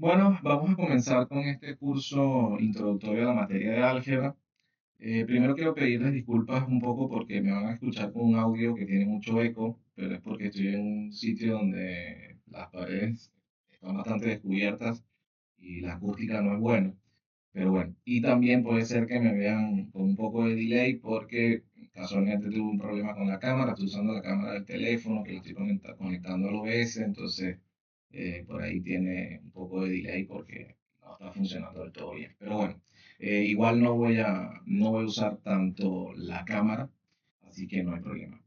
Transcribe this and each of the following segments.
Bueno, vamos a comenzar con este curso introductorio a la materia de álgebra. Primero quiero pedirles disculpas un poco porque me van a escuchar con un audio que tiene mucho eco, pero es porque estoy en un sitio donde las paredes están bastante descubiertas y la acústica no es buena. Pero bueno, y también puede ser que me vean con un poco de delay porque casualmente tuve un problema con la cámara, estoy usando la cámara del teléfono que lo estoy conectando al OBS, entonces por ahí tiene un poco de delay porque no está funcionando del todo bien. Pero bueno, igual no voy a usar tanto la cámara, así que no hay problema.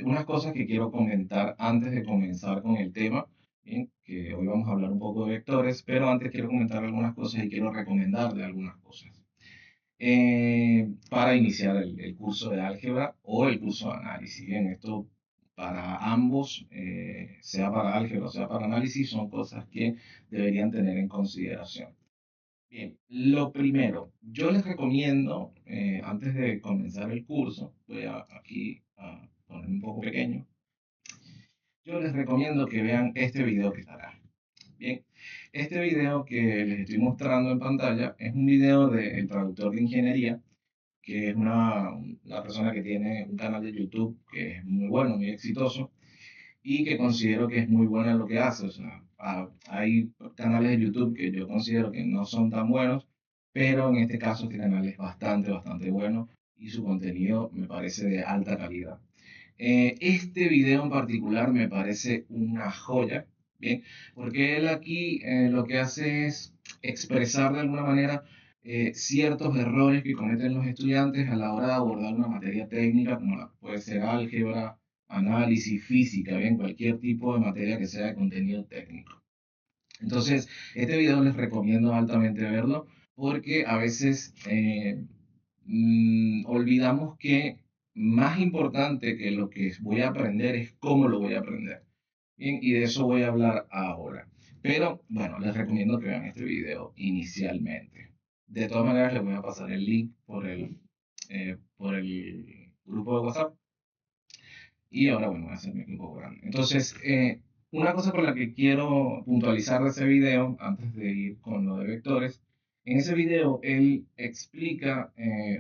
Unas cosas que quiero comentar antes de comenzar con el tema. Bien, que hoy vamos a hablar un poco de vectores, pero antes quiero comentar algunas cosas y quiero recomendarle algunas cosas. Para iniciar el curso de álgebra o el curso de análisis. Bien, esto para ambos, sea para álgebra o sea para análisis, son cosas que deberían tener en consideración. Bien, lo primero, yo les recomiendo, antes de comenzar el curso, voy a aquí a poner un poco pequeño, yo les recomiendo que vean este video que está acá. Bien, este video que les estoy mostrando en pantalla es un video del traductor de ingeniería, que es una persona que tiene un canal de YouTube que es muy bueno, muy exitoso, y que considero que es muy buena en lo que hace. O sea, hay canales de YouTube que yo considero que no son tan buenos, pero en este caso este canal es bastante bueno y su contenido me parece de alta calidad. Este video en particular me parece una joya, ¿bien? Porque él aquí lo que hace es expresar de alguna manera ciertos errores que cometen los estudiantes a la hora de abordar una materia técnica, como puede ser álgebra, análisis, física, bien, cualquier tipo de materia que sea de contenido técnico. Entonces, este video les recomiendo altamente verlo porque a veces olvidamos que más importante que lo que voy a aprender es cómo lo voy a aprender. Bien, y de eso voy a hablar ahora. Pero bueno, les recomiendo que vean este video inicialmente. De todas maneras, les voy a pasar el link por el grupo de WhatsApp. Y ahora, bueno, voy a hacerme aquí un poco grande. Entonces, una cosa por la que quiero puntualizar de ese video, antes de ir con lo de vectores, en ese video él explica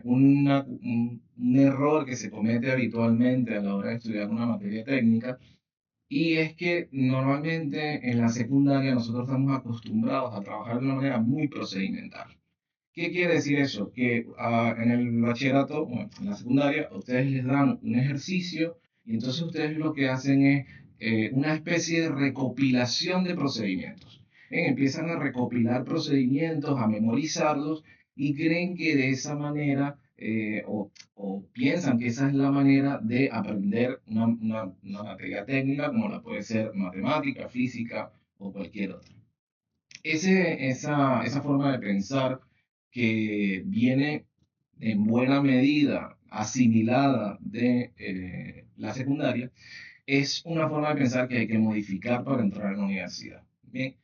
un error que se comete habitualmente a la hora de estudiar una materia técnica, y es que normalmente en la secundaria nosotros estamos acostumbrados a trabajar de una manera muy procedimental. ¿Qué quiere decir eso? Que en el bachillerato, bueno, en la secundaria, a ustedes les dan un ejercicio y entonces ustedes lo que hacen es una especie de recopilación de procedimientos. Empiezan a recopilar procedimientos, a memorizarlos y creen que de esa manera, o piensan que esa es la manera de aprender una materia técnica como la puede ser matemática, física o cualquier otra. Esa forma de pensar que viene en buena medida asimilada de la secundaria, es una forma de pensar que hay que modificar para entrar a la universidad. ¿Bien?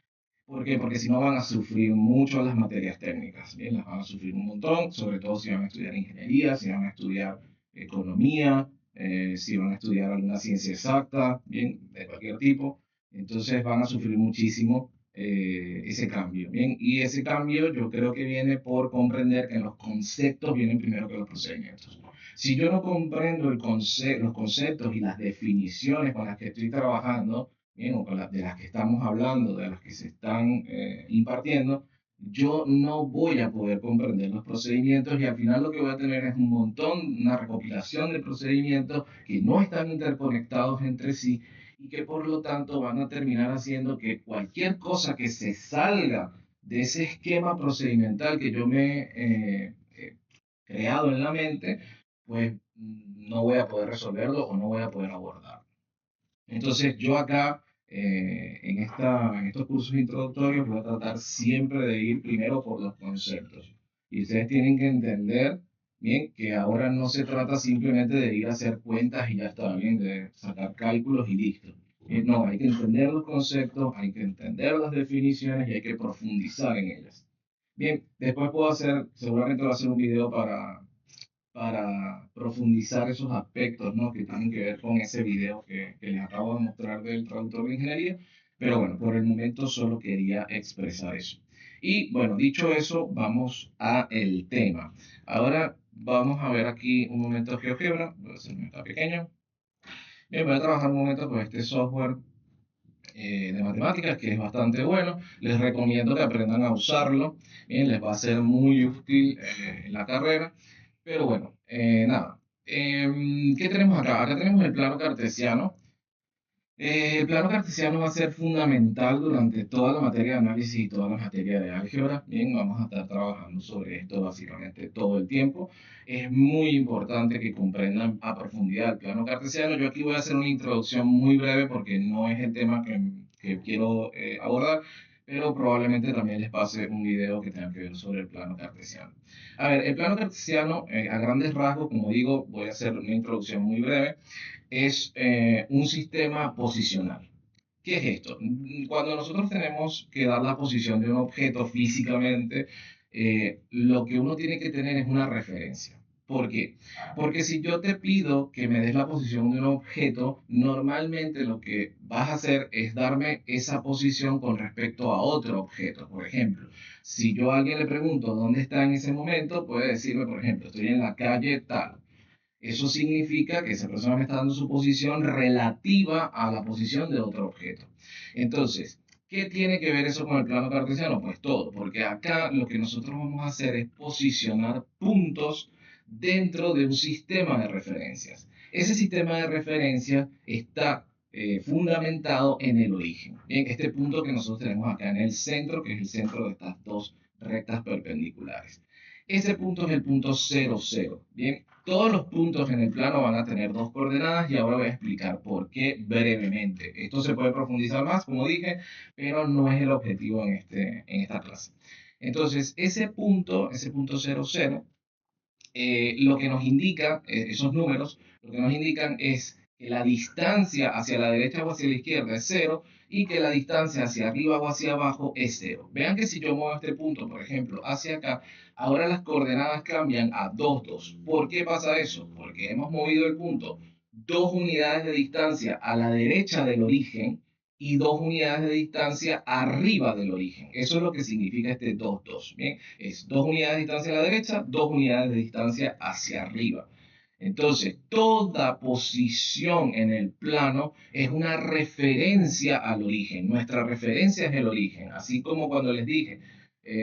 ¿Por qué? Porque si no van a sufrir mucho las materias técnicas. Bien, las van a sufrir un montón, sobre todo si van a estudiar ingeniería, si van a estudiar economía, si van a estudiar alguna ciencia exacta, bien, de cualquier tipo. Entonces van a sufrir muchísimo ese cambio. Bien, y ese cambio yo creo que viene por comprender que los conceptos vienen primero que los procedimientos. Si yo no comprendo los conceptos y las definiciones con las que estoy trabajando, bien, o con las de las que estamos hablando, de las que se están impartiendo, yo no voy a poder comprender los procedimientos y al final lo que voy a tener es un montón, una recopilación de procedimientos que no están interconectados entre sí y que por lo tanto van a terminar haciendo que cualquier cosa que se salga de ese esquema procedimental que yo me he creado en la mente, pues no voy a poder resolverlo o no voy a poder abordarlo. Entonces, yo acá, en estos cursos introductorios, voy a tratar siempre de ir primero por los conceptos. Y ustedes tienen que entender, bien, que ahora no se trata simplemente de ir a hacer cuentas y ya está, bien, de sacar cálculos y listo. No, hay que entender los conceptos, hay que entender las definiciones y hay que profundizar en ellas. Bien, después puedo hacer, seguramente voy a hacer un video para profundizar esos aspectos, ¿no? Que tienen que ver con ese video que les acabo de mostrar del traductor de ingeniería. Pero bueno, por el momento solo quería expresar eso. Y bueno, dicho eso, vamos a el tema. Ahora vamos a ver aquí un momento GeoGebra, voy a hacerme está pequeño. Bien, voy a trabajar un momento con este software de matemáticas que es bastante bueno. Les recomiendo que aprendan a usarlo. Bien, les va a ser muy útil en la carrera. Pero bueno, nada. ¿Qué tenemos acá? Acá tenemos el plano cartesiano. El plano cartesiano va a ser fundamental durante toda la materia de análisis y toda la materia de álgebra. Bien, vamos a estar trabajando sobre esto básicamente todo el tiempo. Es muy importante que comprendan a profundidad el plano cartesiano. Yo aquí voy a hacer una introducción muy breve porque no es el tema que quiero abordar, pero probablemente también les pase un video que tenga que ver sobre el plano cartesiano. A ver, el plano cartesiano, a grandes rasgos, como digo, voy a hacer una introducción muy breve es un sistema posicional. ¿Qué es esto? Cuando nosotros tenemos que dar la posición de un objeto físicamente, lo que uno tiene que tener es una referencia. ¿Por qué? Porque si yo te pido que me des la posición de un objeto, normalmente lo que vas a hacer es darme esa posición con respecto a otro objeto. Por ejemplo, si yo a alguien le pregunto dónde está en ese momento, puede decirme, por ejemplo, estoy en la calle tal. Eso significa que esa persona me está dando su posición relativa a la posición de otro objeto. Entonces, ¿qué tiene que ver eso con el plano cartesiano? Pues todo, porque acá lo que nosotros vamos a hacer es posicionar puntos dentro de un sistema de referencias. Ese sistema de referencias está fundamentado en el origen. Bien, este punto que nosotros tenemos acá en el centro, que es el centro de estas dos rectas perpendiculares. Ese punto es el punto 0, 0. Bien, todos los puntos en el plano van a tener dos coordenadas y ahora voy a explicar por qué brevemente. Esto se puede profundizar más, como dije, pero no es el objetivo en esta clase. Entonces, ese punto 0, 0, lo que nos indica, esos números, lo que nos indican es que la distancia hacia la derecha o hacia la izquierda es cero y que la distancia hacia arriba o hacia abajo es cero. Vean que si yo muevo este punto, por ejemplo, hacia acá, ahora las coordenadas cambian a 2, 2. ¿Por qué pasa eso? Porque hemos movido el punto 2 unidades de distancia a la derecha del origen y 2 unidades de distancia arriba del origen. Eso es lo que significa este 2, 2. Bien, es 2 unidades de distancia a la derecha, 2 unidades de distancia hacia arriba. Entonces, toda posición en el plano es una referencia al origen. Nuestra referencia es el origen. Así como cuando les dije,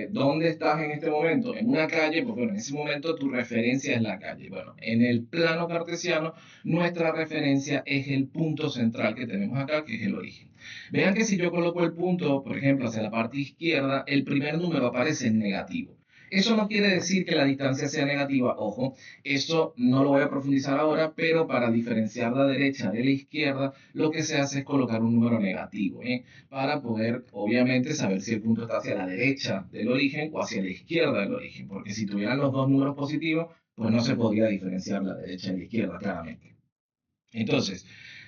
¿dónde estás en este momento? En una calle, pues bueno, en ese momento tu referencia es la calle. Bueno, en el plano cartesiano, nuestra referencia es el punto central que tenemos acá, que es el origen. Vean que si yo coloco el punto, por ejemplo, hacia la parte izquierda, el primer número aparece en negativo. Eso no quiere decir que la distancia sea negativa, ojo, eso no lo voy a profundizar ahora, pero para diferenciar la derecha de la izquierda, lo que se hace es colocar un número negativo, para poder, obviamente, saber si el punto está hacia la derecha del origen o hacia la izquierda del origen, porque si tuvieran los dos números positivos, pues no se podría diferenciar la derecha y la izquierda claramente. Entonces,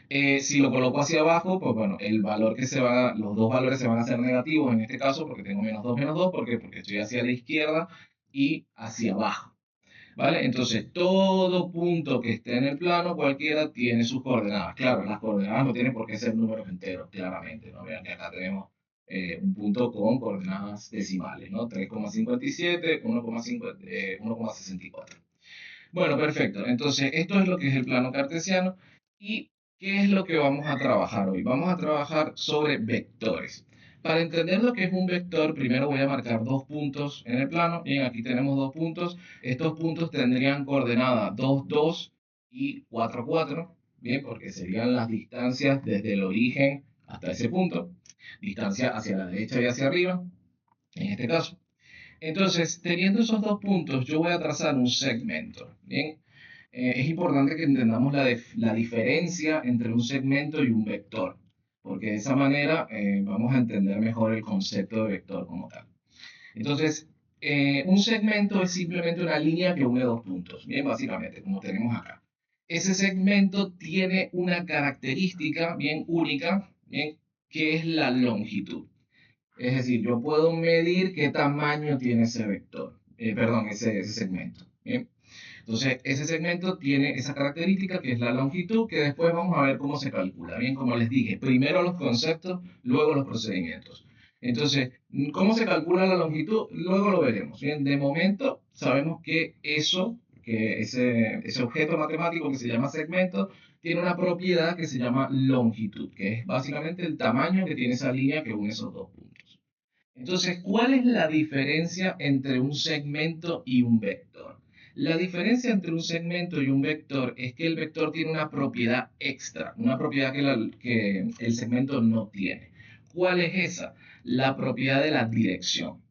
si lo coloco hacia abajo, pues bueno, el valor que se va, los dos valores se van a hacer negativos en este caso, porque tengo menos 2, ¿por qué? Porque estoy hacia la izquierda y hacia abajo, ¿vale? Entonces, todo punto que esté en el plano, cualquiera, tiene sus coordenadas. Claro, las coordenadas no tienen por qué ser números enteros, claramente, ¿no? Vean que acá tenemos un punto con coordenadas decimales, ¿no? 3,57, 1,64. Bueno, perfecto. Entonces, esto es lo que es el plano cartesiano. ¿Y qué es lo que vamos a trabajar hoy? Vamos a trabajar sobre vectores. Para entender lo que es un vector, primero voy a marcar dos puntos en el plano. Bien, aquí tenemos dos puntos. Estos puntos tendrían coordenadas 2, 2 y 4, 4. Bien, porque serían las distancias desde el origen hasta ese punto. Distancia hacia la derecha y hacia arriba, en este caso. Entonces, teniendo esos dos puntos, yo voy a trazar un segmento. Bien, es importante que entendamos la diferencia entre un segmento y un vector, porque de esa manera vamos a entender mejor el concepto de vector como tal. Entonces, un segmento es simplemente una línea que une dos puntos, bien, básicamente, como tenemos acá. Ese segmento tiene una característica bien única, bien, que es la longitud. Es decir, yo puedo medir qué tamaño tiene ese vector, perdón, ese segmento. ¿Bien? Entonces, ese segmento tiene esa característica que es la longitud, que después vamos a ver cómo se calcula. Bien, como les dije, primero los conceptos, luego los procedimientos. Entonces, ¿cómo se calcula la longitud? Luego lo veremos. Bien, de momento sabemos que ese objeto matemático que se llama segmento tiene una propiedad que se llama longitud, que es básicamente el tamaño que tiene esa línea que une esos dos puntos. Entonces, ¿cuál es la diferencia entre un segmento y un vector? La diferencia entre un segmento y un vector es que el vector tiene una propiedad extra, una propiedad que el segmento no tiene. ¿Cuál es esa? La propiedad de la dirección.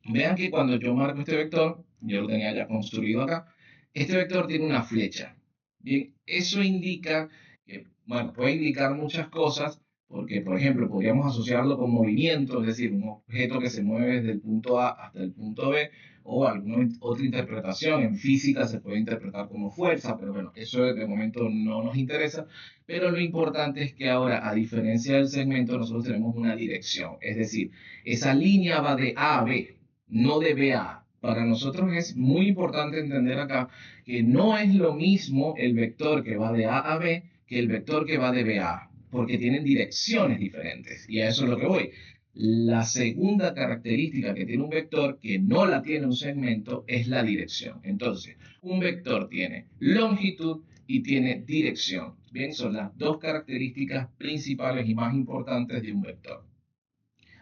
Vean que cuando yo marco este vector, yo lo tenía ya construido acá, este vector tiene una flecha. Bien, eso indica que, bueno, puede indicar muchas cosas, porque, por ejemplo, podríamos asociarlo con movimiento, es decir, un objeto que se mueve desde el punto A hasta el punto B, o alguna otra interpretación. En física se puede interpretar como fuerza, pero bueno, eso de momento no nos interesa. Pero lo importante es que ahora, a diferencia del segmento, nosotros tenemos una dirección, es decir, esa línea va de A a B, no de B a A. Para nosotros es muy importante entender acá que no es lo mismo el vector que va de A a B que el vector que va de B a A, porque tienen direcciones diferentes. Y a eso es lo que voy. La segunda característica que tiene un vector que no la tiene un segmento es la dirección. Entonces, un vector tiene longitud y tiene dirección. Bien, son las dos características principales y más importantes de un vector.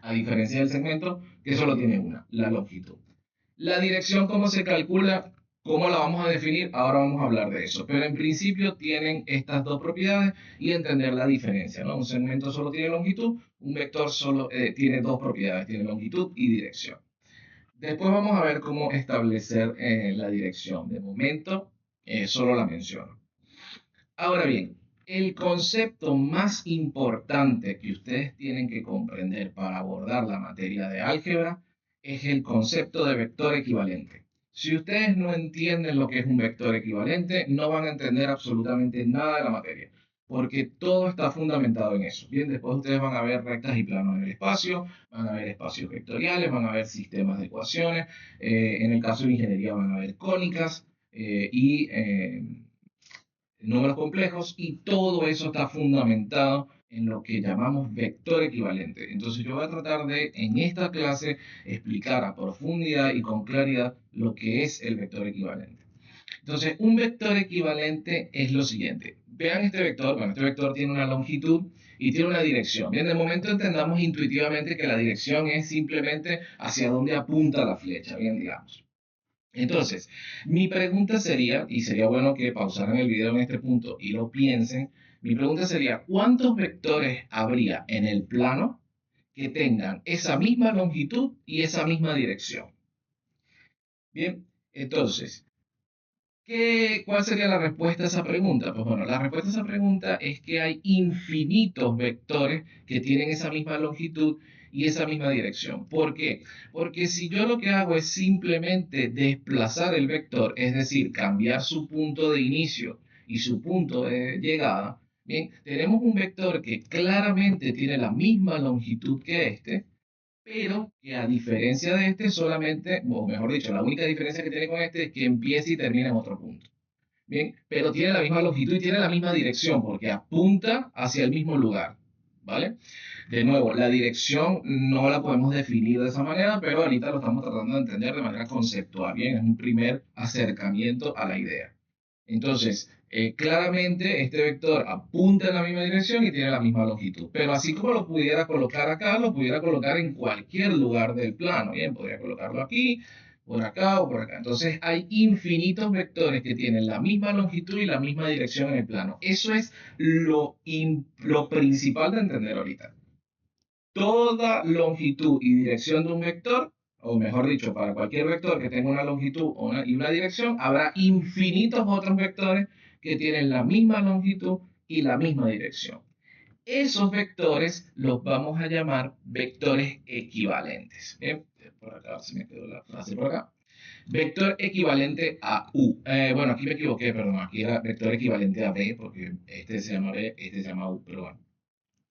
A diferencia del segmento, que solo tiene una, la longitud. La dirección, ¿cómo se calcula? ¿Cómo la vamos a definir? Ahora vamos a hablar de eso. Pero en principio tienen estas dos propiedades y entender la diferencia, ¿no? Un segmento solo tiene longitud, un vector solo tiene dos propiedades, tiene longitud y dirección. Después vamos a ver cómo establecer la dirección. De momento, solo la menciono. Ahora bien, el concepto más importante que ustedes tienen que comprender para abordar la materia de álgebra es el concepto de vector equivalente. Si ustedes no entienden lo que es un vector equivalente, no van a entender absolutamente nada de la materia, porque todo está fundamentado en eso. Bien, después ustedes van a ver rectas y planos en el espacio, van a ver espacios vectoriales, van a ver sistemas de ecuaciones, en el caso de ingeniería van a ver cónicas y números complejos, y todo eso está fundamentado en lo que llamamos vector equivalente. Entonces yo voy a tratar de, en esta clase, explicar a profundidad y con claridad lo que es el vector equivalente. Entonces, un vector equivalente es lo siguiente. Vean este vector, bueno, este vector tiene una longitud y tiene una dirección. Bien, de momento entendamos intuitivamente que la dirección es simplemente hacia dónde apunta la flecha, bien, digamos. Entonces, mi pregunta sería, y sería bueno que pausaran el video en este punto y lo piensen, mi pregunta sería, ¿cuántos vectores habría en el plano que tengan esa misma longitud y esa misma dirección? Bien, entonces, ¿cuál sería la respuesta a esa pregunta? Pues bueno, la respuesta a esa pregunta es que hay infinitos vectores que tienen esa misma longitud y esa misma dirección. ¿Por qué? Porque si yo lo que hago es simplemente desplazar el vector, es decir, cambiar su punto de inicio y su punto de llegada, bien, tenemos un vector que claramente tiene la misma longitud que este, pero que a diferencia de este solamente, o mejor dicho, la única diferencia que tiene con este es que empieza y termina en otro punto. Bien, pero tiene la misma longitud y tiene la misma dirección porque apunta hacia el mismo lugar, ¿vale? De nuevo, la dirección no la podemos definir de esa manera, pero ahorita lo estamos tratando de entender de manera conceptual, bien, es un primer acercamiento a la idea. Entonces, claramente este vector apunta en la misma dirección y tiene la misma longitud. Pero así como lo pudiera colocar acá, lo pudiera colocar en cualquier lugar del plano. Bien, podría colocarlo aquí, por acá o por acá. Entonces, hay infinitos vectores que tienen la misma longitud y la misma dirección en el plano. Eso es lo principal de entender ahorita. Toda longitud y dirección de un vector, o mejor dicho, para cualquier vector que tenga una longitud y una dirección, habrá infinitos otros vectores que tienen la misma longitud y la misma dirección. Esos vectores los vamos a llamar vectores equivalentes. Bien, por acá se me quedó la frase por acá. Vector equivalente a U. Bueno, aquí me equivoqué, perdón. Aquí era vector equivalente a B, porque este se llama B, este se llama U, pero bueno.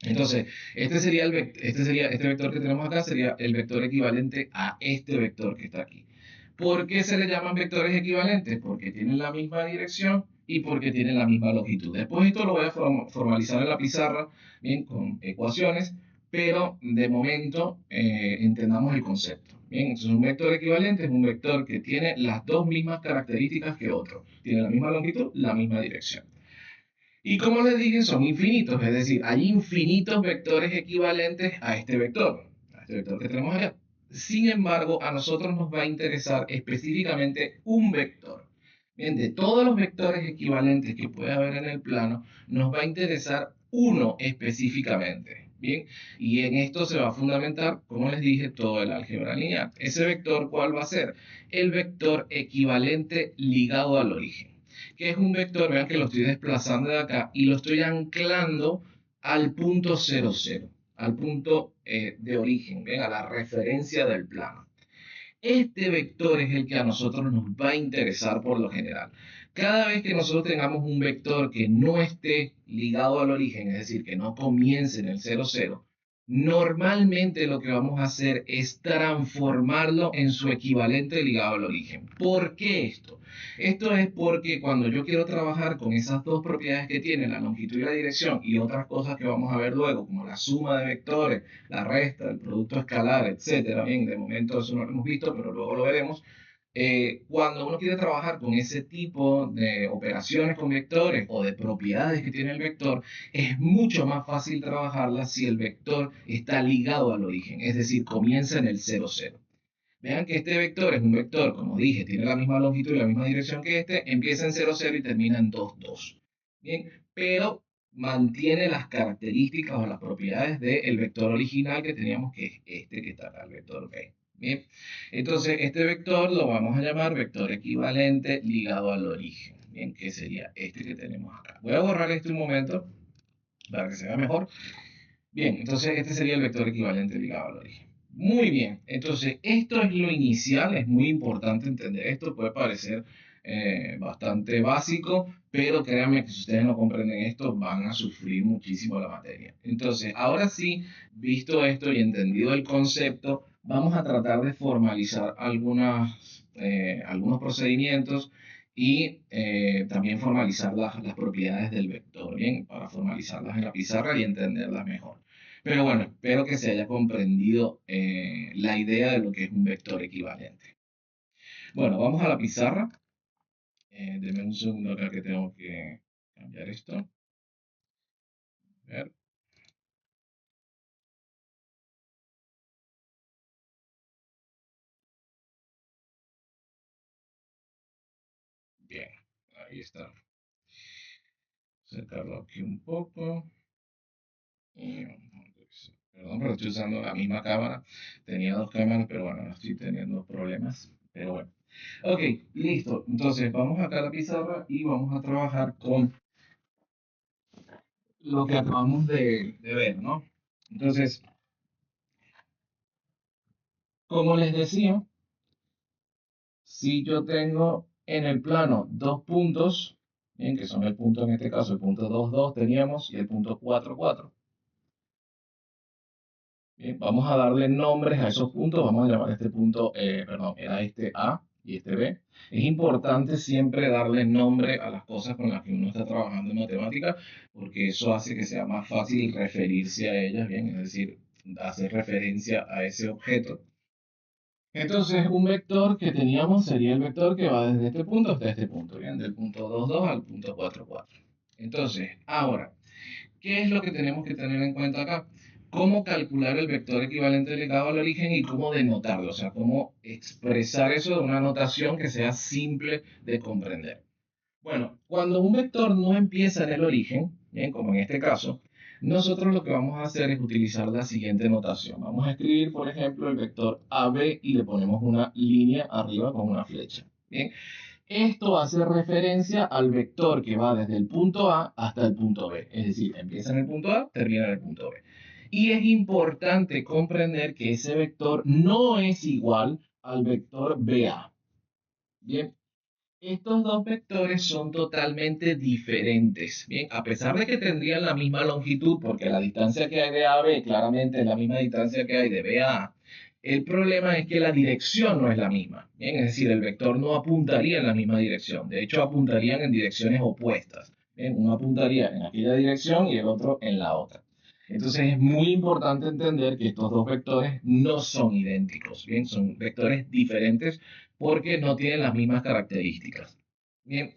Entonces, este vector que tenemos acá sería el vector equivalente a este vector que está aquí. ¿Por qué se le llaman vectores equivalentes? Porque tienen la misma dirección y porque tienen la misma longitud. Después esto lo voy a formalizar en la pizarra, bien, con ecuaciones, pero de momento entendamos el concepto. Bien, entonces un vector equivalente es un vector que tiene las dos mismas características que otro. Tiene la misma longitud, la misma dirección. Y como les dije, son infinitos, es decir, hay infinitos vectores equivalentes a este vector que tenemos acá. Sin embargo, a nosotros nos va a interesar específicamente un vector. Bien, de todos los vectores equivalentes que puede haber en el plano, nos va a interesar uno específicamente. Bien, y en esto se va a fundamentar, como les dije, todo el álgebra lineal. Ese vector, ¿cuál va a ser? El vector equivalente ligado al origen, que es un vector, vean que lo estoy desplazando de acá y lo estoy anclando al punto 00, al punto de origen, ven, a la referencia del plano. Este vector es el que a nosotros nos va a interesar por lo general. Cada vez que nosotros tengamos un vector que no esté ligado al origen, es decir, que no comience en el 00, normalmente lo que vamos a hacer es transformarlo en su equivalente ligado al origen. ¿Por qué esto? Esto es porque cuando yo quiero trabajar con esas dos propiedades que tiene, la longitud y la dirección, y otras cosas que vamos a ver luego, como la suma de vectores, la resta, el producto escalar, etcétera. Bien, de momento eso no lo hemos visto, pero luego lo veremos. Cuando uno quiere trabajar con ese tipo de operaciones con vectores o de propiedades que tiene el vector, es mucho más fácil trabajarlas si el vector está ligado al origen, es decir, comienza en el 00. Vean que este vector es un vector, como dije, tiene la misma longitud y la misma dirección que este, empieza en 00 y termina en 2, 2. Bien, pero mantiene las características o las propiedades del vector original que teníamos, que es este que está acá, el vector B. Bien, entonces este vector lo vamos a llamar vector equivalente ligado al origen. Bien, que sería este que tenemos acá. Voy a borrar este un momento para que se vea mejor. Bien, entonces este sería el vector equivalente ligado al origen. Muy bien, entonces esto es lo inicial, es muy importante entender esto, puede parecer bastante básico, pero créanme que si ustedes no comprenden esto, van a sufrir muchísimo la materia. Entonces, ahora sí, visto esto y entendido el concepto, vamos a tratar de formalizar algunos procedimientos y también formalizar las propiedades del vector, bien, para formalizarlas en la pizarra y entenderlas mejor. Pero bueno, espero que se haya comprendido la idea de lo que es un vector equivalente. Bueno, vamos a la pizarra. Denme un segundo acá que tengo que cambiar esto. A ver. Bien, ahí está. Acercarlo aquí un poco. Y perdón, pero estoy usando la misma cámara. Tenía dos cámaras, pero bueno, no estoy teniendo problemas. Pero bueno. Ok, listo. Entonces vamos acá a la pizarra y vamos a trabajar con lo que acabamos de ver, ¿no? Entonces, como les decía, si yo tengo en el plano dos puntos, bien, que son el punto en este caso, el punto 2 2 teníamos y el punto 4 4. Bien, vamos a darle nombres a esos puntos, vamos a llamar este punto, perdón, era este A y este B. Es importante siempre darle nombre a las cosas con las que uno está trabajando en matemática, porque eso hace que sea más fácil referirse a ellas, bien, es decir, hacer referencia a ese objeto. Entonces, un vector que teníamos sería el vector que va desde este punto hasta este punto, bien, del punto 2 2 al punto 4 4. Entonces, ahora, ¿qué es lo que tenemos que tener en cuenta acá? Cómo calcular el vector equivalente ligado al origen y cómo denotarlo, o sea, cómo expresar eso de una notación que sea simple de comprender. Bueno, cuando un vector no empieza en el origen, bien, como en este caso, nosotros lo que vamos a hacer es utilizar la siguiente notación. Vamos a escribir, por ejemplo, el vector AB y le ponemos una línea arriba con una flecha. Bien, esto hace referencia al vector que va desde el punto A hasta el punto B. Es decir, empieza en el punto A, termina en el punto B. Y es importante comprender que ese vector no es igual al vector BA. Bien, estos dos vectores son totalmente diferentes. Bien, a pesar de que tendrían la misma longitud, porque la distancia que hay de A a B claramente es la misma distancia que hay de B a A, El problema es que la dirección no es la misma, ¿bien? Es decir, el vector no apuntaría en la misma dirección. De hecho, apuntarían en direcciones opuestas, ¿bien? Uno apuntaría en aquella dirección y el otro en la otra. Entonces es muy importante entender que estos dos vectores no son idénticos, ¿bien? Son vectores diferentes porque no tienen las mismas características. Bien,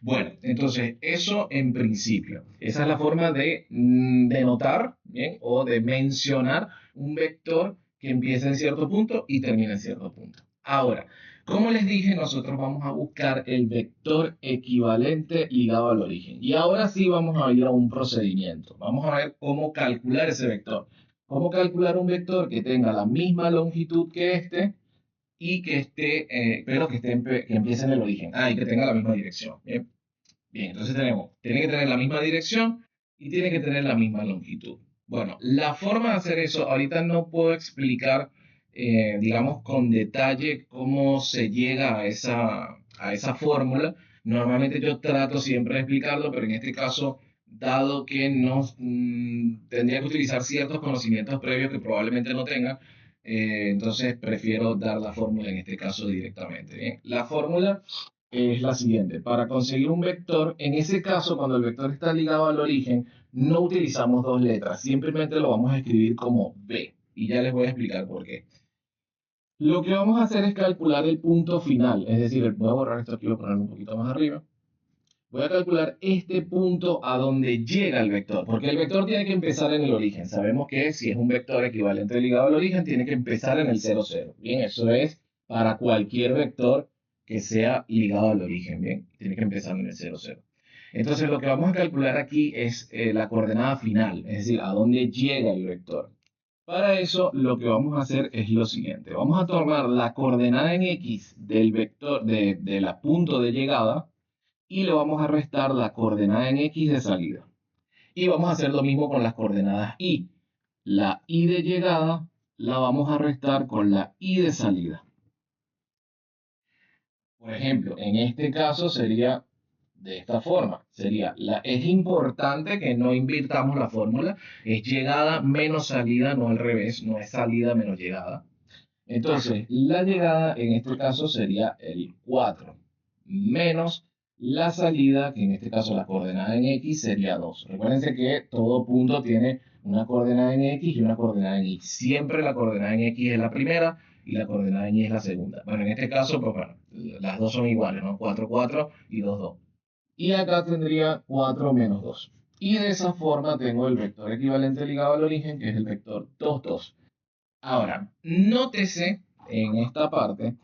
bueno, entonces eso en principio. Esa es la forma de denotar, ¿bien? O de mencionar un vector que empieza en cierto punto y termina en cierto punto. Ahora, como les dije, nosotros vamos a buscar el vector equivalente ligado al origen. Y ahora sí vamos a ir a un procedimiento. Vamos a ver cómo calcular ese vector. Cómo calcular un vector que tenga la misma longitud que este y que esté, pero que empiece en el origen. Ah, y que tenga la misma dirección. Bien, bien, entonces tiene que tener la misma dirección y tiene que tener la misma longitud. Bueno, la forma de hacer eso, ahorita no puedo explicar, digamos, con detalle cómo se llega a esa fórmula. Normalmente yo trato siempre de explicarlo, pero en este caso, dado que no tendría que utilizar ciertos conocimientos previos que probablemente no tenga, entonces prefiero dar la fórmula en este caso directamente. Bien, la fórmula es la siguiente. Para conseguir un vector, en ese caso, cuando el vector está ligado al origen, no utilizamos dos letras, simplemente lo vamos a escribir como B. Y ya les voy a explicar por qué. Lo que vamos a hacer es calcular el punto final, es decir, voy a borrar esto aquí, voy a ponerlo un poquito más arriba. Voy a calcular este punto a donde llega el vector, porque el vector tiene que empezar en el origen. Sabemos que si es un vector equivalente ligado al origen, tiene que empezar en el 0, 0. Bien, eso es para cualquier vector que sea ligado al origen. Bien, tiene que empezar en el 0, 0. Entonces, lo que vamos a calcular aquí es la coordenada final, es decir, a dónde llega el vector. Para eso, lo que vamos a hacer es lo siguiente. Vamos a tomar la coordenada en X del vector de la punto de llegada y le vamos a restar la coordenada en X de salida. Y vamos a hacer lo mismo con las coordenadas Y. La Y de llegada la vamos a restar con la Y de salida. Por ejemplo, en este caso sería de esta forma. Es importante que no invirtamos la fórmula. Es llegada menos salida, no al revés. No es salida menos llegada. Entonces, la llegada en este caso sería el 4 menos la salida, que en este caso la coordenada en X sería 2. Recuérdense que todo punto tiene una coordenada en X y una coordenada en Y. Siempre la coordenada en X es la primera y la coordenada en Y es la segunda. Bueno, en este caso, pues bueno, las dos son iguales, ¿no? 4, 4 y 2, 2. Y acá tendría 4 menos 2. Y de esa forma tengo el vector equivalente ligado al origen, que es el vector 2, 2. Ahora, nótese en esta parte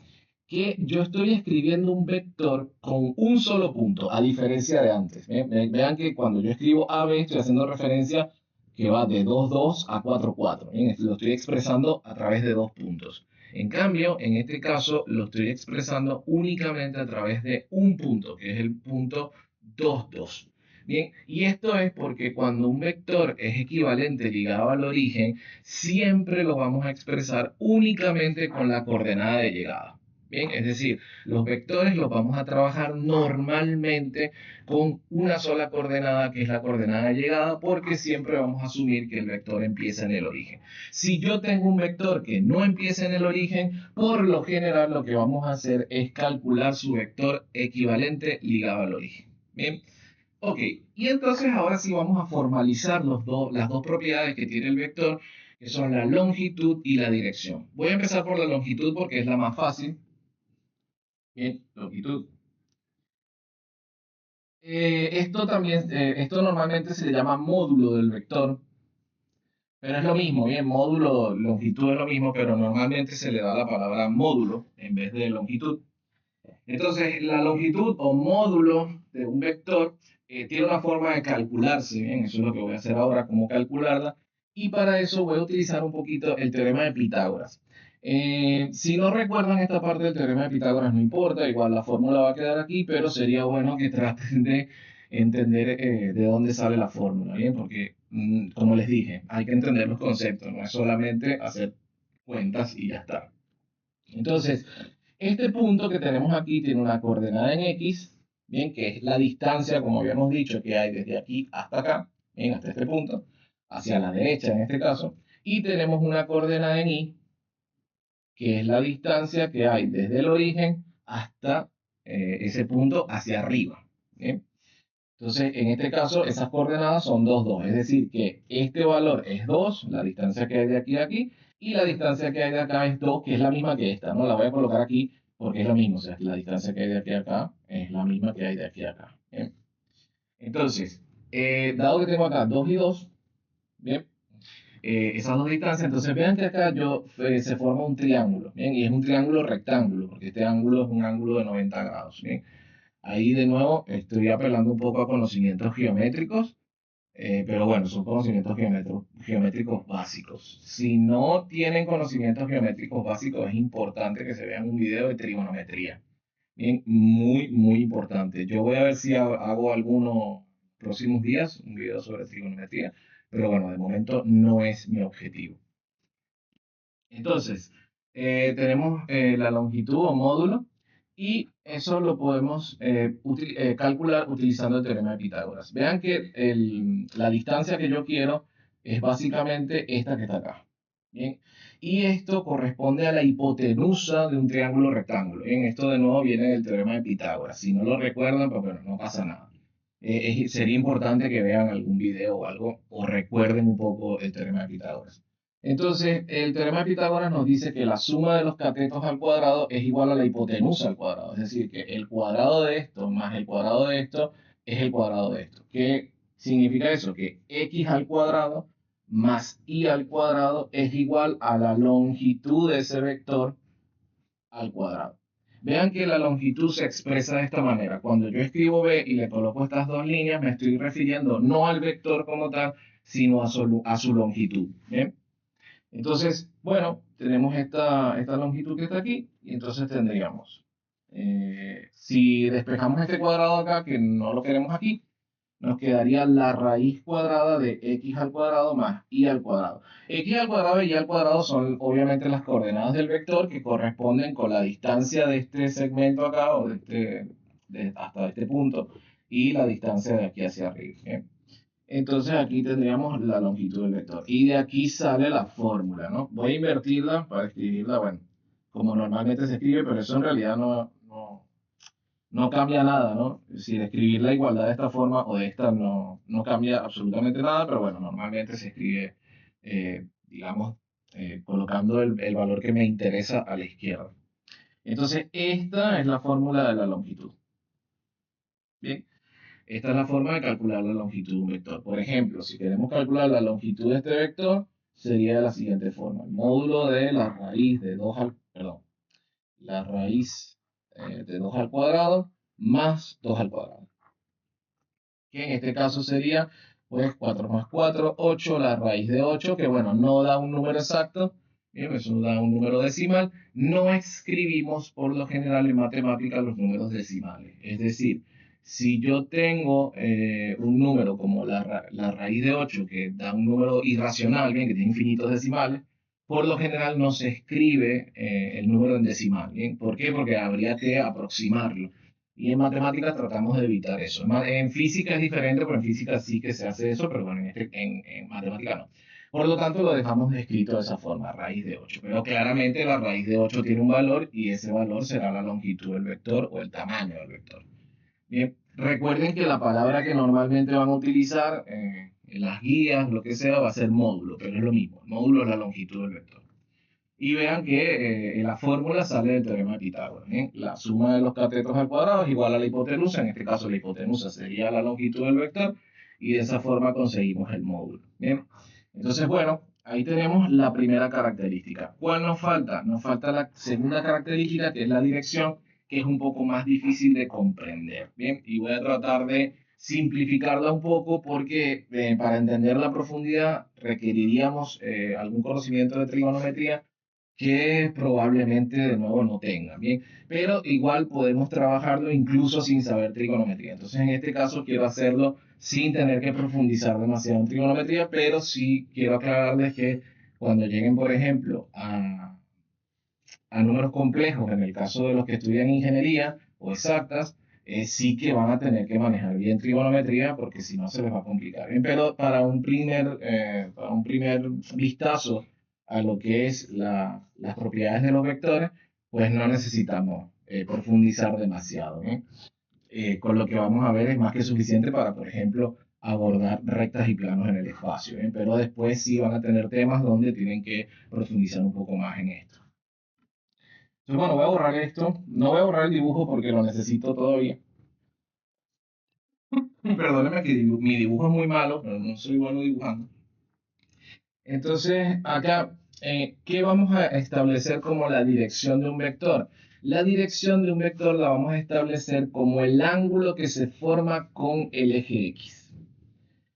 que yo estoy escribiendo un vector con un solo punto, a diferencia de antes. Vean que cuando yo escribo AB estoy haciendo referencia que va de 2, 2 a 4, 4. Bien, lo estoy expresando a través de dos puntos. En cambio, en este caso lo estoy expresando únicamente a través de un punto, que es el punto 2, 2. Bien, y esto es porque cuando un vector es equivalente ligado al origen, siempre lo vamos a expresar únicamente con la coordenada de llegada. Bien, es decir, los vectores los vamos a trabajar normalmente con una sola coordenada, que es la coordenada de llegada, porque siempre vamos a asumir que el vector empieza en el origen. Si yo tengo un vector que no empieza en el origen, por lo general lo que vamos a hacer es calcular su vector equivalente ligado al origen. Bien, ok, y entonces ahora sí vamos a formalizar las dos propiedades que tiene el vector, que son la longitud y la dirección. Voy a empezar por la longitud porque es la más fácil. Bien, longitud. Esto normalmente se le llama módulo del vector, pero es lo mismo, bien, módulo, longitud es lo mismo, pero normalmente se le da la palabra módulo en vez de longitud. Entonces, la longitud o módulo de un vector tiene una forma de calcularse, bien, eso es lo que voy a hacer ahora, cómo calcularla, y para eso voy a utilizar un poquito el teorema de Pitágoras. Si no recuerdan esta parte del teorema de Pitágoras, no importa, igual la fórmula va a quedar aquí, pero sería bueno que traten de entender de dónde sale la fórmula, ¿bien? Porque, como les dije, hay que entender los conceptos, no es solamente hacer cuentas y ya está. Entonces, este punto que tenemos aquí tiene una coordenada en X, bien, que es la distancia, como habíamos dicho, que hay desde aquí hasta acá, bien, hasta este punto, hacia la derecha en este caso, y tenemos una coordenada en Y, que es la distancia que hay desde el origen hasta ese punto hacia arriba. ¿Bien? Entonces, en este caso, esas coordenadas son 2, 2. Es decir, que este valor es 2, la distancia que hay de aquí a aquí, y la distancia que hay de acá es 2, que es la misma que esta, ¿no? La voy a colocar aquí porque es lo mismo. O sea, la distancia que hay de aquí a acá es la misma que hay de aquí a acá. ¿Bien? Entonces, dado que tengo acá 2 y 2, ¿bien? Esas dos distancias, entonces vean que acá se forma un triángulo, ¿bien? Y es un triángulo rectángulo, porque este ángulo es un ángulo de 90 grados, ¿bien? Ahí de nuevo estoy apelando un poco a conocimientos geométricos, pero bueno, son conocimientos geométricos básicos. Si no tienen conocimientos geométricos básicos, es importante que se vean un video de trigonometría. Bien, muy, muy importante. Yo voy a ver si hago algunos próximos días, un video sobre trigonometría, pero bueno, de momento no es mi objetivo. Entonces, tenemos la longitud o módulo y eso lo podemos calcular utilizando el teorema de Pitágoras. Vean que la distancia que yo quiero es básicamente esta que está acá. Bien, y esto corresponde a la hipotenusa de un triángulo rectángulo. Bien, esto de nuevo viene del teorema de Pitágoras. Si no lo recuerdan, pues bueno, no pasa nada. Sería importante que vean algún video o algo o recuerden un poco el teorema de Pitágoras. Entonces, el teorema de Pitágoras nos dice que la suma de los catetos al cuadrado es igual a la hipotenusa al cuadrado. Es decir, que el cuadrado de esto más el cuadrado de esto es el cuadrado de esto. ¿Qué significa eso? Que x al cuadrado más y al cuadrado es igual a la longitud de ese vector al cuadrado. Vean que la longitud se expresa de esta manera. Cuando yo escribo b y le coloco estas dos líneas, me estoy refiriendo no al vector como tal, sino a su longitud. ¿Bien? Entonces, bueno, tenemos esta longitud que está aquí, y entonces tendríamos, si despejamos este cuadrado acá, que no lo queremos aquí, nos quedaría la raíz cuadrada de x al cuadrado más y al cuadrado. X al cuadrado y y al cuadrado son obviamente las coordenadas del vector que corresponden con la distancia de este segmento acá, o hasta este punto, y la distancia de aquí hacia arriba. ¿Eh? Entonces aquí tendríamos la longitud del vector. Y de aquí sale la fórmula, ¿no? Voy a invertirla para escribirla, bueno, como normalmente se escribe, pero eso en realidad no cambia nada, ¿no? Si escribir la igualdad de esta forma o de esta no cambia absolutamente nada, pero bueno, normalmente se escribe, digamos, colocando el valor que me interesa a la izquierda. Entonces, esta es la fórmula de la longitud. Bien. Esta es la forma de calcular la longitud de un vector. Por ejemplo, si queremos calcular la longitud de este vector, sería de la siguiente forma. El módulo de la raíz de 2 al, perdón, la raíz de 2 al cuadrado más 2 al cuadrado. Que en este caso sería, pues, 4 más 4, 8, la raíz de 8, que bueno, no da un número exacto, bien, eso da un número decimal. No escribimos por lo general en matemáticas los números decimales. Es decir, si yo tengo un número como la raíz de 8, que da un número irracional, bien, que tiene infinitos decimales, por lo general no se escribe el número en decimal. ¿Bien? ¿Por qué? Porque habría que aproximarlo. Y en matemáticas tratamos de evitar eso. En física es diferente, pero en física sí que se hace eso, pero bueno, en matemática no. Por lo tanto, lo dejamos escrito de esa forma, raíz de 8. Pero claramente la raíz de 8 tiene un valor y ese valor será la longitud del vector o el tamaño del vector. Bien, recuerden que la palabra que normalmente van a utilizar en las guías, lo que sea, va a ser módulo, pero es lo mismo. El módulo es la longitud del vector. Y vean que la fórmula sale del teorema de Pitágoras. ¿Eh? La suma de los catetos al cuadrado es igual a la hipotenusa. En este caso, la hipotenusa sería la longitud del vector. Y de esa forma conseguimos el módulo. ¿Bien? Entonces, bueno, ahí tenemos la primera característica. ¿Cuál nos falta? Nos falta la segunda característica, que es la dirección, que es un poco más difícil de comprender. Bien, y voy a tratar de simplificarla un poco porque para entender la profundidad requeriríamos algún conocimiento de trigonometría que probablemente de nuevo no tengan, ¿bien? Pero igual podemos trabajarlo incluso sin saber trigonometría. Entonces, en este caso quiero hacerlo sin tener que profundizar demasiado en trigonometría, pero sí quiero aclararles que cuando lleguen, por ejemplo, a números complejos, en el caso de los que estudian ingeniería o exactas, sí que van a tener que manejar bien trigonometría porque si no se les va a complicar. Bien, pero para un primer vistazo a lo que es las propiedades de los vectores, pues no necesitamos profundizar demasiado, ¿bien? Con lo que vamos a ver es más que suficiente para, por ejemplo, abordar rectas y planos en el espacio, ¿bien? Pero después sí van a tener temas donde tienen que profundizar un poco más en esto. Entonces, bueno, voy a borrar esto. No voy a borrar el dibujo porque lo necesito todavía. Perdóneme que mi dibujo es muy malo, pero no soy bueno dibujando. Entonces, acá, ¿qué vamos a establecer como la dirección de un vector? La dirección de un vector la vamos a establecer como el ángulo que se forma con el eje X.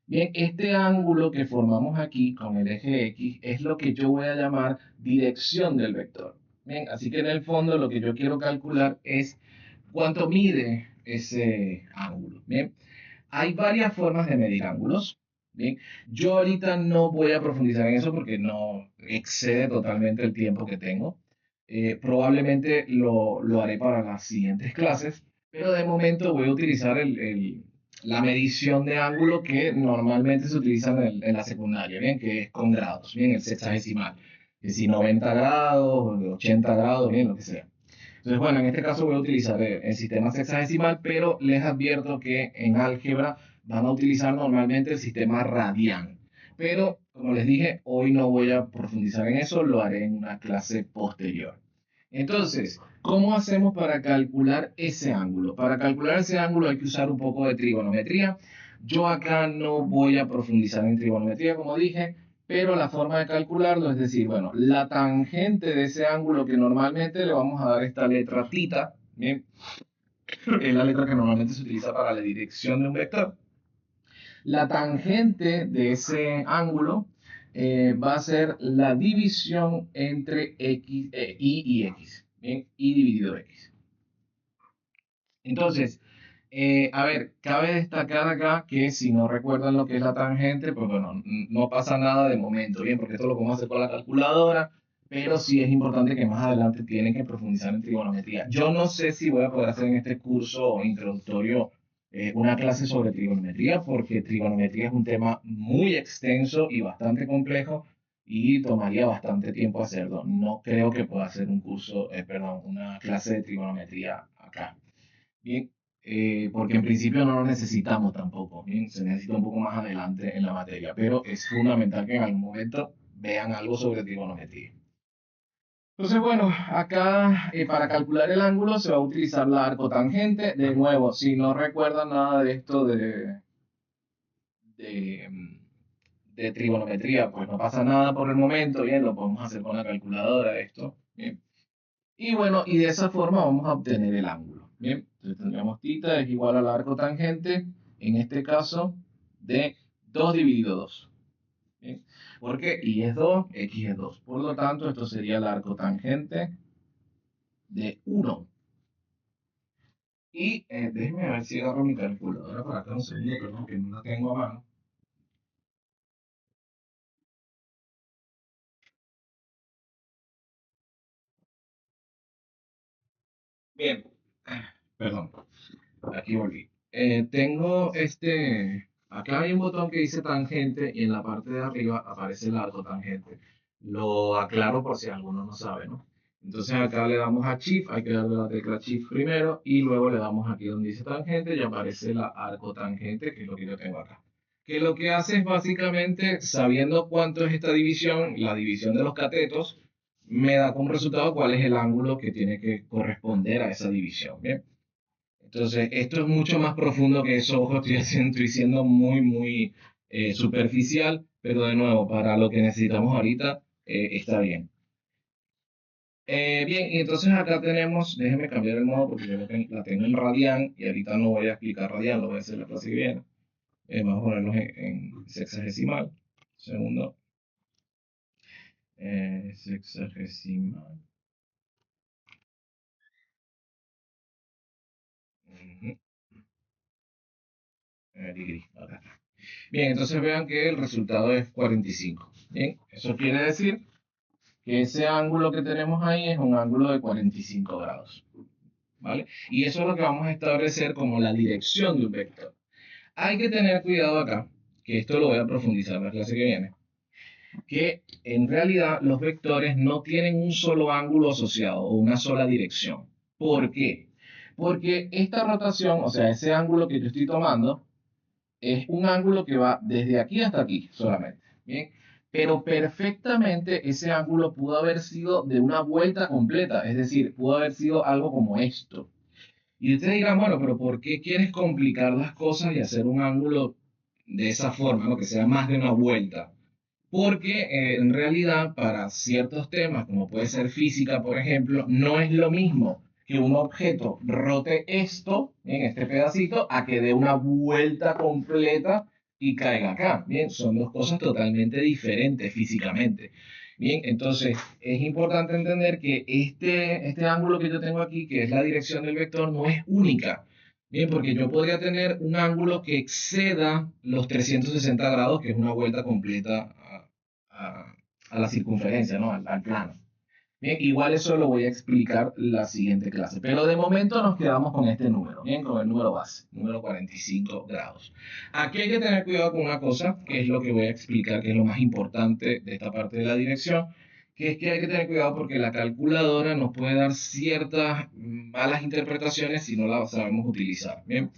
Bien, este ángulo que formamos aquí con el eje X es lo que yo voy a llamar dirección del vector. Bien, así que en el fondo lo que yo quiero calcular es cuánto mide ese ángulo. Bien, hay varias formas de medir ángulos. Bien, yo ahorita no voy a profundizar en eso porque no excede totalmente el tiempo que tengo. Probablemente lo haré para las siguientes clases, pero de momento voy a utilizar la medición de ángulo que normalmente se utiliza en la secundaria, bien, que es con grados, bien, el sexagesimal. Que si 90 grados, 80 grados, bien, lo que sea. Entonces, bueno, en este caso voy a utilizar el sistema sexagesimal, pero les advierto que en álgebra van a utilizar normalmente el sistema radian. Pero, como les dije, hoy no voy a profundizar en eso, lo haré en una clase posterior. Entonces, ¿cómo hacemos para calcular ese ángulo? Para calcular ese ángulo hay que usar un poco de trigonometría. Yo acá no voy a profundizar en trigonometría, como dije, pero la forma de calcularlo es decir, bueno, la tangente de ese ángulo que normalmente le vamos a dar esta letra tita, ¿bien? Es la letra que normalmente se utiliza para la dirección de un vector. La tangente de ese ángulo va a ser la división entre x, y y x, ¿bien? Y dividido x. Entonces, a ver, cabe destacar acá que si no recuerdan lo que es la tangente, pues bueno, no pasa nada de momento, bien, porque esto lo podemos hacer con la calculadora, pero sí es importante que más adelante tienen que profundizar en trigonometría. Yo no sé si voy a poder hacer en este curso introductorio una clase sobre trigonometría, porque trigonometría es un tema muy extenso y bastante complejo y tomaría bastante tiempo hacerlo. No creo que pueda hacer un curso, perdón, una clase de trigonometría acá. Bien, porque en principio no lo necesitamos tampoco, bien, se necesita un poco más adelante en la materia, pero es fundamental que en algún momento vean algo sobre trigonometría. Entonces, bueno, acá para calcular el ángulo se va a utilizar la arcotangente. De nuevo, si no recuerdan nada de esto de, de trigonometría, pues no pasa nada por el momento, bien, lo podemos hacer con la calculadora esto, bien. Y bueno, y de esa forma vamos a obtener el ángulo. Bien, entonces tendríamos θ es igual al arco tangente, en este caso, de 2 dividido 2. ¿Bien? Porque y es 2, x es 2. Por lo tanto, esto sería el arco tangente de 1. Y déjenme ver si agarro mi calculadora para acá un segundo, perdón, que no la tengo a mano. Bien, perdón. Aquí volví. Acá hay un botón que dice tangente y en la parte de arriba aparece el arco tangente. Lo aclaro por si alguno no sabe, ¿no? Entonces acá le damos a Shift, hay que darle la tecla Shift primero y luego le damos aquí donde dice tangente y aparece la arco tangente, que es lo que yo tengo acá. Que lo que hace es básicamente, sabiendo cuánto es esta división, la división de los catetos, me da como resultado cuál es el ángulo que tiene que corresponder a esa división, ¿bien? Entonces, esto es mucho más profundo que eso, ojo, estoy siendo muy superficial, pero de nuevo, para lo que necesitamos ahorita, está bien. Bien, y entonces acá tenemos, déjenme cambiar el modo porque yo la tengo en radian y ahorita no voy a explicar radian, lo voy a hacer la clase que viene. Vamos a ponerlos en sexagesimal. Segundo, sexagesimal. Ujú, degree, acá. Bien, entonces vean que el resultado es 45. Bien, eso quiere decir que ese ángulo que tenemos ahí es un ángulo de 45 grados, ¿vale? Y eso es lo que vamos a establecer como la dirección de un vector. Hay que tener cuidado acá, que esto lo voy a profundizar en la clase que viene. que en realidad los vectores no tienen un solo ángulo asociado o una sola dirección. ¿Por qué? Porque esta rotación, o sea, ese ángulo que yo estoy tomando, es un ángulo que va desde aquí hasta aquí solamente. Bien, pero perfectamente ese ángulo pudo haber sido de una vuelta completa, es decir, pudo haber sido algo como esto. Y ustedes dirán, bueno, pero ¿por qué quieres complicar las cosas y hacer un ángulo de esa forma, ¿no? Que sea más de una vuelta? Porque en realidad para ciertos temas, como puede ser física, por ejemplo, no es lo mismo que un objeto rote esto, en este pedacito, a que dé una vuelta completa y caiga acá. Bien, son dos cosas totalmente diferentes físicamente. Bien, entonces es importante entender que este ángulo que yo tengo aquí, que es la dirección del vector, no es única. Bien, porque yo podría tener un ángulo que exceda los 360 grados, que es una vuelta completa a, a la circunferencia, ¿no? Al plano. Bien, igual eso lo voy a explicar la siguiente clase, pero de momento nos quedamos con este número, bien, con el número base, número 45 grados. Aquí hay que tener cuidado con una cosa, que es lo que voy a explicar, que es lo más importante de esta parte de la dirección, que es que hay que tener cuidado porque la calculadora nos puede dar ciertas malas interpretaciones si no la sabemos utilizar, bien.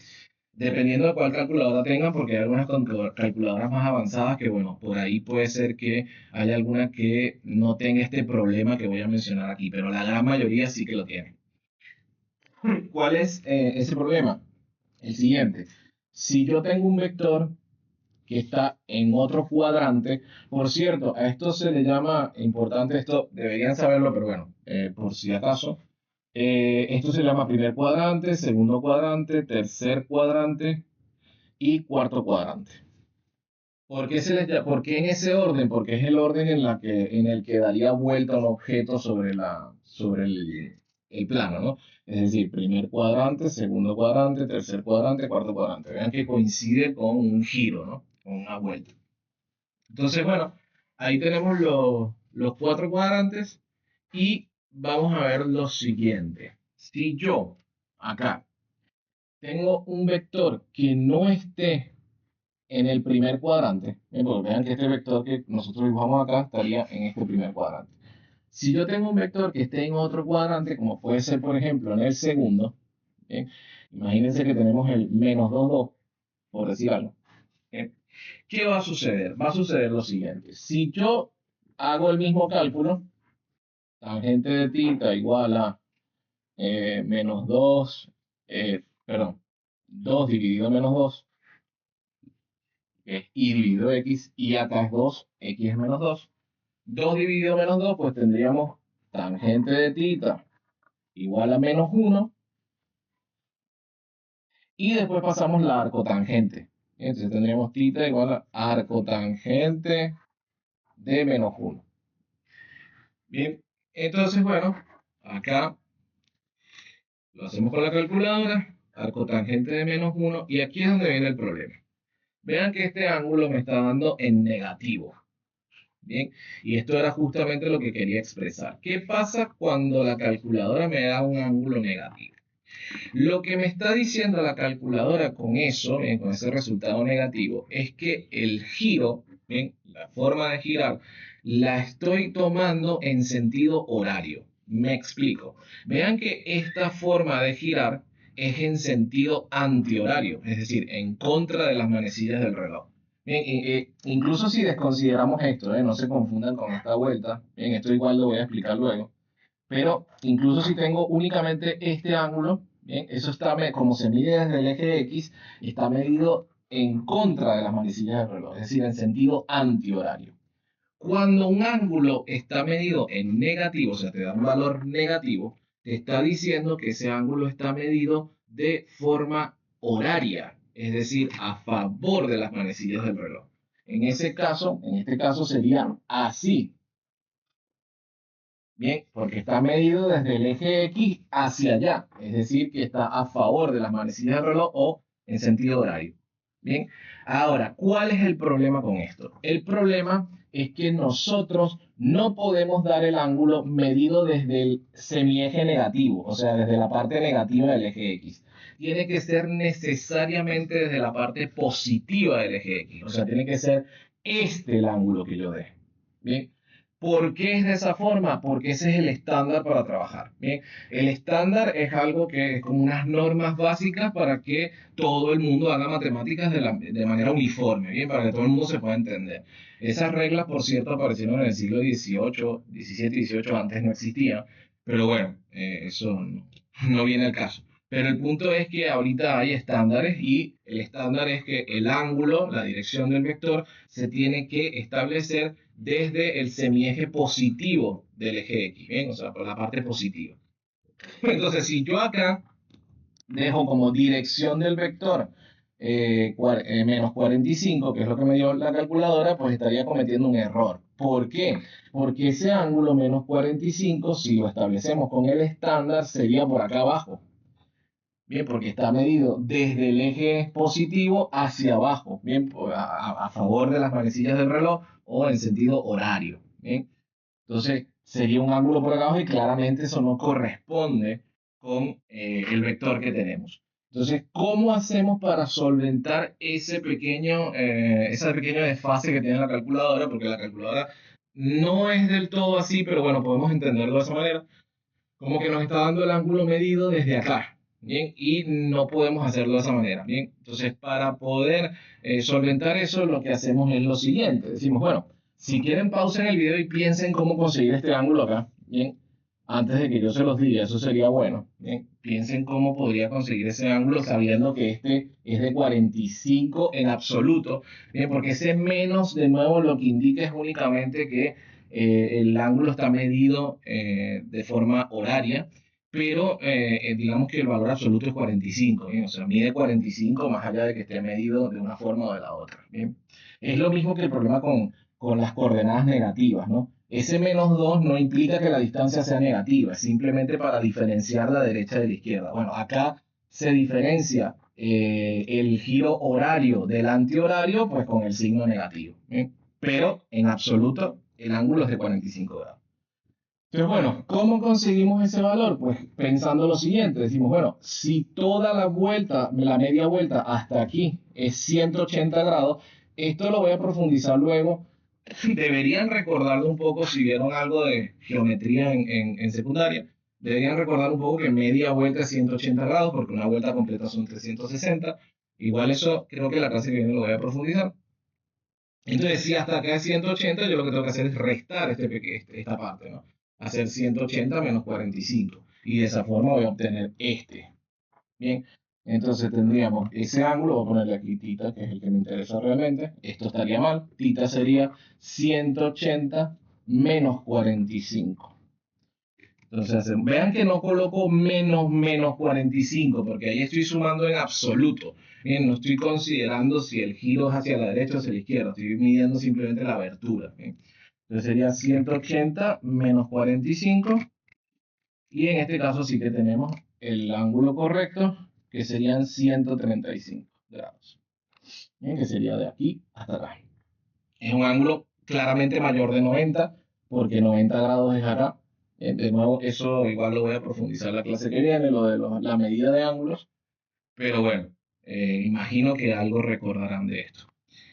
Dependiendo de cuál calculadora tengan, porque hay algunas calculadoras más avanzadas que, bueno, por ahí puede ser que haya alguna que no tenga este problema que voy a mencionar aquí, pero la gran mayoría sí que lo tiene. ¿Cuál es ese problema? El siguiente. Si yo tengo un vector que está en otro cuadrante, por cierto, a esto se le llama, importante esto, deberían saberlo, pero bueno, por si acaso, esto se llama primer cuadrante, segundo cuadrante, tercer cuadrante y cuarto cuadrante. ¿Por qué en ese orden? Porque es el orden en el que daría vuelta un objeto sobre el plano, ¿no? Es decir, primer cuadrante, segundo cuadrante, tercer cuadrante, cuarto cuadrante. Vean que coincide con un giro, ¿no? Con una vuelta. Entonces, bueno, ahí tenemos los cuatro cuadrantes y vamos a ver lo siguiente. Si yo acá tengo un vector que no esté en el primer cuadrante, porque vean que este vector que nosotros dibujamos acá estaría en este primer cuadrante. Si yo tengo un vector que esté en otro cuadrante, como puede ser, por ejemplo, en el segundo, ¿bien? Imagínense que tenemos el menos 2 2, por decir algo. ¿Bien? ¿Qué va a suceder? Va a suceder lo siguiente. Si yo hago el mismo cálculo, tangente de θ igual a menos 2, perdón, 2 dividido menos 2, que es y dividido x, y acá es 2, x es menos 2. 2 dividido menos 2, pues tendríamos tangente de θ igual a menos 1, y después pasamos la arcotangente. Entonces tendríamos θ igual a arcotangente de menos 1. Bien, entonces bueno, acá lo hacemos con la calculadora, arcotangente de menos 1, y aquí es donde viene el problema. Vean que este ángulo me está dando en negativo. Bien, y esto era justamente lo que quería expresar. ¿Qué pasa cuando la calculadora me da un ángulo negativo? Lo que me está diciendo la calculadora con eso, bien, con ese resultado negativo, es que el giro, bien, la forma de girar, la estoy tomando en sentido horario. Me explico. Vean que esta forma de girar es en sentido antihorario, es decir, en contra de las manecillas del reloj. Bien, incluso si desconsideramos esto, no se confundan con esta vuelta, bien, esto igual lo voy a explicar luego, pero incluso si tengo únicamente este ángulo, bien, eso está, como se mide desde el eje X, está medido en contra de las manecillas del reloj, es decir, en sentido antihorario. Cuando un ángulo está medido en negativo, o sea, te da un valor negativo, te está diciendo que ese ángulo está medido de forma horaria, es decir, a favor de las manecillas del reloj. En ese caso, en este caso sería así. Bien, porque está medido desde el eje X hacia allá, es decir, que está a favor de las manecillas del reloj o en sentido horario. Bien, ahora, ¿cuál es el problema con esto? El problema es que nosotros no podemos dar el ángulo medido desde el semieje negativo, o sea, desde la parte negativa del eje X. Tiene que ser necesariamente desde la parte positiva del eje X, o sea, tiene que ser este el ángulo que yo dé. Bien. ¿Por qué es de esa forma? Porque ese es el estándar para trabajar. Bien, el estándar es algo que es como unas normas básicas para que todo el mundo haga matemáticas de manera uniforme, bien, para que todo el mundo se pueda entender. Esas reglas, por cierto, aparecieron en el siglo XVIII, XVII y XVIII, antes no existían, pero bueno, eso no viene al caso. Pero el punto es que ahorita hay estándares y el estándar es que el ángulo, la dirección del vector, se tiene que establecer desde el semieje positivo del eje X, ¿bien? O sea, por la parte positiva. Entonces, si yo acá dejo como dirección del vector menos 45, que es lo que me dio la calculadora, pues estaría cometiendo un error. ¿Por qué? Porque ese ángulo menos 45, si lo establecemos con el estándar, sería por acá abajo. Bien, porque está medido desde el eje positivo hacia abajo, bien, a favor de las manecillas del reloj o en sentido horario. Bien. Entonces, sería un ángulo por acá abajo y claramente eso no corresponde con el vector que tenemos. Entonces, ¿cómo hacemos para solventar ese pequeño desfase que tiene la calculadora? Porque la calculadora no es del todo así, pero bueno, podemos entenderlo de esa manera como que nos está dando el ángulo medido desde acá, ¿bien? Y no podemos hacerlo de esa manera, ¿bien? Entonces, para poder solventar eso, lo que hacemos es lo siguiente. Decimos, bueno, si quieren pausen el video y piensen cómo conseguir este ángulo acá, ¿bien? Antes de que yo se los diga, eso sería bueno, ¿bien? Piensen cómo podría conseguir ese ángulo sabiendo que este es de 45 en absoluto, ¿bien? Porque ese menos, de nuevo, lo que indica es únicamente que el ángulo está medido de forma horaria, pero digamos que el valor absoluto es 45, ¿bien? O sea, mide 45 más allá de que esté medido de una forma o de la otra, ¿bien? Es lo mismo que el problema con las coordenadas negativas, ¿no? Ese menos 2 no implica que la distancia sea negativa, es simplemente para diferenciar la derecha de la izquierda. Bueno, acá se diferencia el giro horario del antihorario, pues con el signo negativo, ¿bien? Pero en absoluto el ángulo es de 45 grados. Entonces, bueno, ¿cómo conseguimos ese valor? Pues pensando lo siguiente, decimos, bueno, si toda la vuelta, la media vuelta hasta aquí es 180 grados, esto lo voy a profundizar luego. Deberían recordarlo un poco si vieron algo de geometría en secundaria. Deberían recordar un poco que media vuelta es 180 grados, porque una vuelta completa son 360. Igual eso creo que la clase que viene lo voy a profundizar. Entonces, si hasta acá es 180, yo lo que tengo que hacer es restar esta parte, ¿no? Hacer 180 menos 45. Y de esa forma voy a obtener este. Bien, entonces tendríamos ese ángulo, voy a ponerle aquí tita, que es el que me interesa realmente. Esto estaría mal. Tita sería 180 menos 45. Entonces, vean que no coloco menos 45, porque ahí estoy sumando en absoluto. Bien, no estoy considerando si el giro es hacia la derecha o hacia la izquierda, estoy midiendo simplemente la abertura. Bien. Entonces sería 180 menos 45, y en este caso sí que tenemos el ángulo correcto, que serían 135 grados. Bien, que sería de aquí hasta acá. Es un ángulo claramente mayor de 90, porque 90 grados es acá. De nuevo, eso igual lo voy a profundizar la clase que viene, lo de la medida de ángulos, pero bueno, imagino que algo recordarán de esto.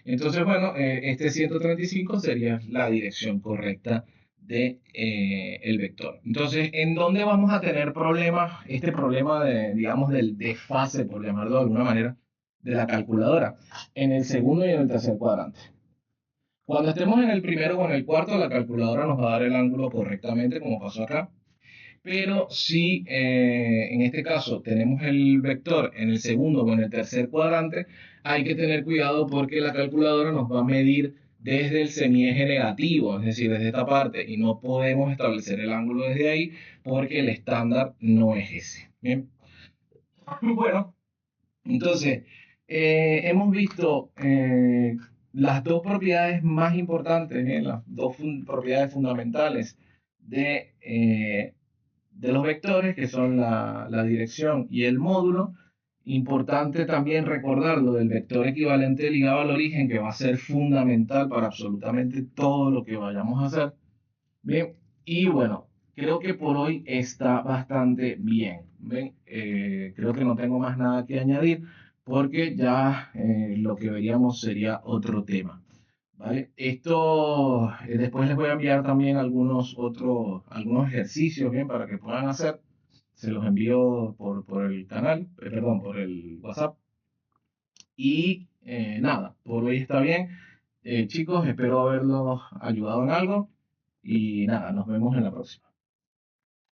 Entonces, bueno, este 135 sería la dirección correcta de el vector. Entonces, ¿en dónde vamos a tener problemas? Este problema de, digamos, del desfase, por llamarlo de alguna manera, de la calculadora, en el segundo y en el tercer cuadrante. Cuando estemos en el primero o en el cuarto, la calculadora nos va a dar el ángulo correctamente, como pasó acá. Pero si en este caso tenemos el vector en el segundo o en el tercer cuadrante, hay que tener cuidado porque la calculadora nos va a medir desde el semieje negativo, es decir, desde esta parte, y no podemos establecer el ángulo desde ahí porque el estándar no es ese. Bien. Bueno, entonces, hemos visto las dos propiedades más importantes, las dos propiedades fundamentales de los vectores, que son la dirección y el módulo. Importante también recordar lo del vector equivalente ligado al origen, que va a ser fundamental para absolutamente todo lo que vayamos a hacer. Bien, y bueno, creo que por hoy está bastante bien. ¿Ven? Creo que no tengo más nada que añadir porque ya lo que veríamos sería otro tema. ¿vale? Esto, después les voy a enviar también algunos ejercicios, bien, para que puedan hacer. Se los envío por el canal, perdón, por el WhatsApp. Y nada, por hoy está bien. Chicos, espero haberlos ayudado en algo. Y nada, nos vemos en la próxima.